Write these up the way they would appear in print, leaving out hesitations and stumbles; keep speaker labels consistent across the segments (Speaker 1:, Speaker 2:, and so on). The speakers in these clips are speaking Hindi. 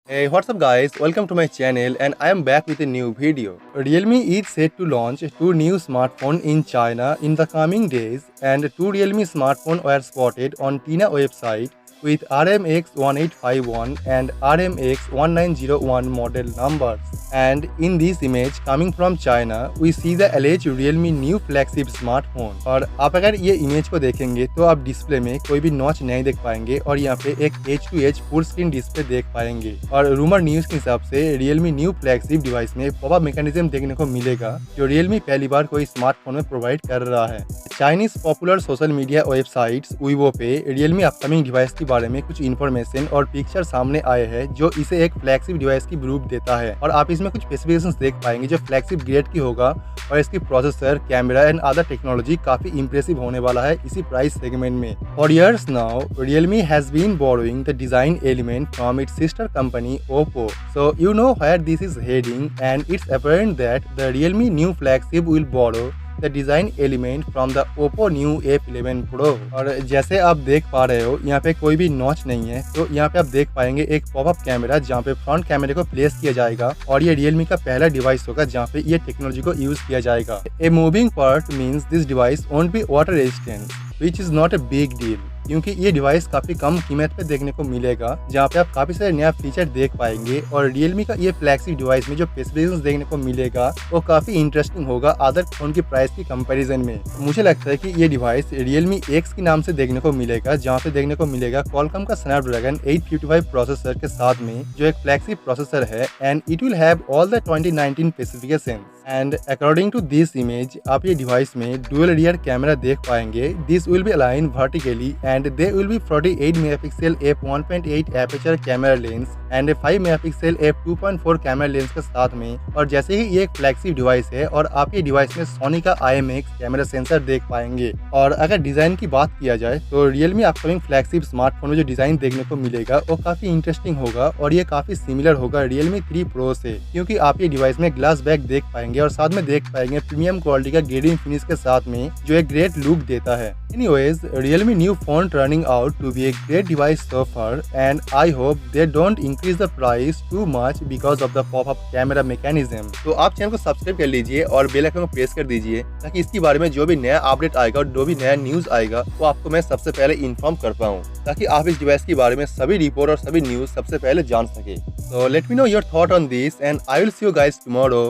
Speaker 1: Hey, what's up guys? Welcome to my channel and I am back with a new video. Realme is set to launch two new smartphones in China in the coming days, and two Realme smartphones were spotted on Tina website with RMX 1851 and RMX 1901 model numbers. And in this image coming from China, we see the alleged Realme new flagship smartphone. और आप अगर ये इमेज को देखेंगे तो आप डिस्प्ले में कोई भी नॉच नहीं देख पाएंगे और यहाँ पे एक H2H फुल स्क्रीन डिस्प्ले देख पाएंगे। और रूमर न्यूज के हिसाब से Realme न्यू फ्लैगशिप डिवाइस में पॉपअप मैकेनिज्म देखने को मिलेगा जो Realme पहली बार कोई स्मार्टफोन में प्रोवाइड कर रहा है। Chinese popular social media websites Vivo पे Realme अपकमिंग डिवाइस के बारे में कुछ इन्फॉर्मेशन और पिक्चर सामने आए हैं जो इसे एक फ्लैगशिप डिवाइस की प्रूफ देता है। और आप इसमें कुछ स्पेसिफिकेशंस देख पाएंगे जो फ्लैगशिप ग्रेड की होगा और इसकी processor, camera and other technology काफी इंप्रेसिव होने वाला है इसी प्राइस सेगमेंट में। For years now Realme has been borrowing the design element from its sister company Oppo. So you know where this is heading, and it's apparent that the Realme new flagship will borrow the design element from the Oppo new F11 Pro। और जैसे आप देख पा रहे हो यहाँ पे कोई भी नॉच नहीं है, तो यहाँ पे आप देख पाएंगे एक पॉपअप कैमरा जहाँ पे फ्रंट कैमरे को प्लेस किया जाएगा और ये Realme का पहला डिवाइस होगा जहाँ पे ये टेक्नोलॉजी को यूज किया जाएगा। A moving part means this device won't be water resistant which is not a big deal, क्योंकि ये डिवाइस काफी कम कीमत पे देखने को मिलेगा जहाँ पे आप काफी सारे नया फीचर देख पाएंगे। और Realme का ये फ्लैगशिप डिवाइस में जो स्पेसिफिकेशंस देखने को मिलेगा वो काफी इंटरेस्टिंग होगा अदर फोन की प्राइस की कंपैरिजन में। मुझे लगता है कि ये डिवाइस Realme X के नाम से देखने को मिलेगा जहाँ पे देखने को मिलेगा Qualcomm का स्नैपड्रैगन 855 प्रोसेसर के साथ में जो एक फ्लैगशिप प्रोसेसर है, and it will have all the 2019 specifications. And according to this image आप ये डिवाइस में डुअल रियर कैमरा देख पाएंगे। This will be align vertically and they will be 48 megapixel f1.8 aperture camera lens and 5 megapixel f2.4 camera lens के साथ में। और जैसे ही ये एक फ्लैगशिप डिवाइस है और आप ये डिवाइस में सोनी का IMX कैमरा सेंसर देख पाएंगे। और अगर डिजाइन की बात किया जाए तो Realme अपकमिंग फ्लैगशिप स्मार्टफोन में जो डिजाइन देखने को मिलेगा वो काफी इंटरेस्टिंग होगा और ये काफी सिमिलर होगा Realme 3 Pro से, क्योंकि आप ये डिवाइस में ग्लास बैक देख पाएंगे और साथ में देख पाएंगे प्रीमियम क्वालिटी का ग्रेडिंग फिनिश के साथ में जो एक ग्रेट लुक देता है। Anyways, Realme new phone turning out to be a great device so far, and I hope they don't increase the price too much because of the pop-up camera mechanism। तो आप चैनल को सब्सक्राइब कर लीजिए और बेल आइकन को प्रेस कर दीजिए ताकि इसके बारे में जो भी नया अपडेट आएगा और जो भी नया न्यूज आएगा वो आपको मैं सबसे पहले इन्फॉर्म कर पाऊँ, ताकि आप इस डिवाइस के बारे में सभी रिपोर्ट और सभी न्यूज सबसे पहले जान सके। So let me know your thought on this and I will see you guys tomorrow.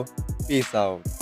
Speaker 1: Peace out.